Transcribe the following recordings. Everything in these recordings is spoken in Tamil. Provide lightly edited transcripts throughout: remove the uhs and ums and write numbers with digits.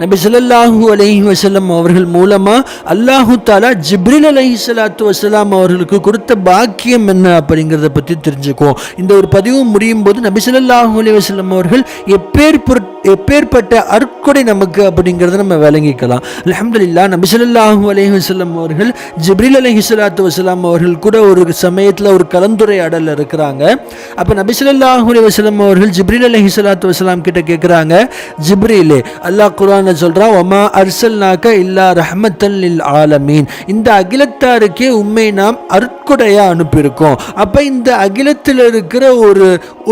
நபி ஸல்லல்லாஹு அலைஹி வஸல்லம் அவர்கள் மூலமா அல்லாஹு தஆலா ஜிப்ரீல் அலைஹிஸ்ஸலாத்து வஸலாம் அவர்களுக்கு கொடுத்த பாக்கியம் என்ன அப்படிங்கிறத பற்றி தெரிஞ்சுக்குவோம். இந்த ஒரு பதிவு முடியும் போது நபி ஸல்லல்லாஹு அலைஹி வஸல்லம் அவர்கள் எப்பேற்பட்ட அற்கொடை நமக்கு அப்படிங்கிறத நம்ம விளங்கிக்கலாம். அல்ஹம்துலில்லாஹ், நபி ஸல்லல்லாஹு அலைஹி வஸல்லம் அவர்கள் ஜிப்ரீல் அலைஹிஸ்ஸலாத்து வஸலாம் அவர்கள் கூட ஒரு சமயத்தில் ஒரு கலந்துரையாடல் இருக்கிறாங்க. அப்போ நபி ஸல்லல்லாஹு அலைஹி வஸல்லம் அவர்கள் ஜிப்ரீல் அலைஹிஸ்ஸலாத்து வஸலாம் கிட்ட கேட்குறாங்க, ஜிப்ரீலே, அல்லாஹ் குர்ஆன்ல சொல்றான், வமா அர்சல்நாக இல்லா ரஹ்மத்தல் லில் ஆலமீன், இந்த அகிலத்தாருக்கே உம்மை நாம் அற்கொடையா அனுப்பியிருக்கோம். அப்போ இந்த அகிலத்தில் இருக்கிற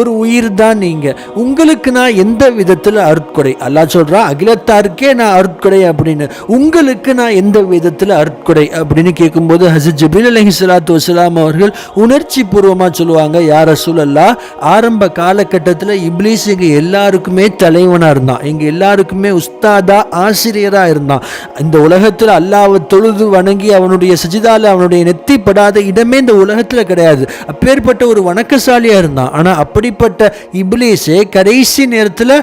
ஒரு உயிர் தான் நீங்க, உங்களுக்கு நான் எந்த விதத்தில் அருட்கொடை, அல்லாஹ் சொல்றான் அகிலத்தாருக்கே நான் அருட்கொடை அப்படின்னு, உங்களுக்கு நான் எந்த விதத்தில் அருட்கொடை அப்படின்னு கேட்கும்போது ஹஸரத் ஜிப்ரீல் அலைஹிஸ்ஸலாத்து வஸலாம் அவர்கள் உணர்ச்சி பூர்வமாக சொல்லுவாங்க, யா ரசூலல்லாஹ், ஆரம்ப காலகட்டத்தில் இப்லீஸ் எங்க எல்லாருக்குமே தலைவனா இருந்தான், எங்க எல்லாருக்குமே உஸ்தாதா ஆசிரியராக இருந்தான். இந்த உலகத்தில் அல்லாஹ்வை தொழுது வணங்கி அவனுடைய சஜிதால அவனுடைய நெத்தி படாத இடமே இந்த உலகத்தில் கிடையாது. அப்பேற்பட்ட ஒரு வணக்கசாலியா இருந்தான். ஆனால் அப்படிப்பட்ட இப்லீஸே கடைசி நேரத்தில்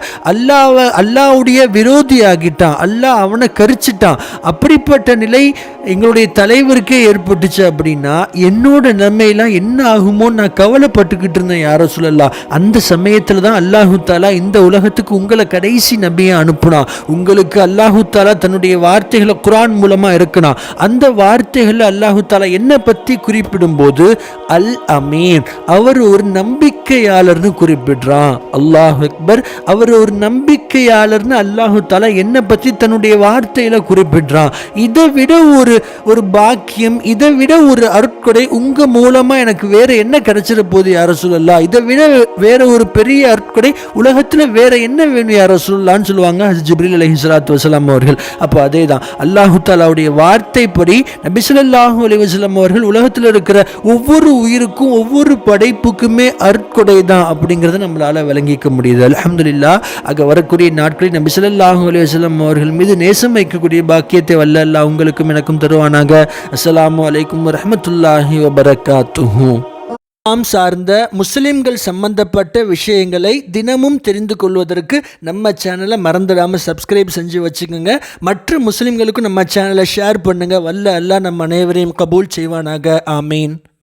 அல்லாஹ்வுடைய விரோதி ஆகிட்டான், அல்லாஹ் அவனை கரிச்சிட்டான். அப்படிப்பட்ட நிலை எங்களுடைய தலைவருக்கே ஏற்பட்டுச்சு அப்படின்னா என்னோட நிலைமையெல்லாம் என்ன ஆகுமோ நான் கவலைப்பட்டுக்கிட்டு இருந்தேன் யார சொல்லலாம். அந்த சமயத்தில் தான் அல்லாஹு தாலா இந்த உலகத்துக்கு உங்களை கடைசி நபியை அனுப்புனான். உங்களுக்கு அல்லாஹு தாலா தன்னுடைய வார்த்தைகளை குர்ஆன் மூலமாக இருக்கணும். அந்த வார்த்தைகள் அல்லாஹு தாலா என்னை பற்றி குறிப்பிடும் போது அல் அமீன், அவர் ஒரு நம்பிக்கையாளர்னு குறிப்பிடுறான். அல்லாஹ் அக்பர், அவர் ஒரு நம்பிக்கையாளர்னு அல்லாஹு தாலா என்னை பற்றி தன்னுடைய வார்த்தையில குறிப்பிடுறான். இதை விட ஒரு பாக்கியம், இதை விட ஒரு அருட்கொடை உங்க மூலமா எனக்கு வேற என்ன கிடைச்சிட போகுது யா ரசூலல்லாஹ், இதை விட வேற ஒரு பெரிய அருட்கொடை உலகத்துல வேற என்ன வேணும் யா ரசூலுல்லாஹ்னு சொல்லுவாங்க ஹஸரத் ஜிப்ரீல் அலைஹிஸ்ஸலாத்து வஸலாம் அவர்கள். அப்போ அதே தான் அல்லாஹு தஆலாவுடைய வார்த்தைப்படி நபி ஸல்லல்லாஹு அலைஹி வஸல்லம் அவர்கள் உலகத்தில் இருக்கிற ஒவ்வொரு உயிருக்கும் ஒவ்வொரு படைப்புக்குமே அருட்கொடை தான் அப்படிங்கிறத நம்மளால விளங்கிக்க முடியுது. அல்ஹம்துலில்லாஹ். ஆக வரக்கூடிய நாட்களில் நபி ஸல்லல்லாஹு அலைஹி வஸல்லம் அவர்கள் மீது நேசம் வைக்கக்கூடிய பாக்கியத்தை வல்ல அல்லாஹ் உங்களுக்கும் எனக்கும் தருவானாக. அஸ்ஸலாமு அலைக்கும் வரஹ்மத்துல்லாஹி வபரகாத்துஹு. நாம் சார்ந்த முஸ்லிம்கள் சம்பந்தப்பட்ட விஷயங்களை தினமும் தெரிந்து கொள்வதற்கு நம்ம சேனலை மறந்துடாமல் சப்ஸ்கிரைப் செஞ்சு வச்சுக்கோங்க. மற்ற முஸ்லிம்களுக்கும் நம்ம சேனலை ஷேர் பண்ணுங்கள். வல்ல அல்லாஹ் நம் அனைவரையும் கபூல் செய்வானாக. ஆமீன்.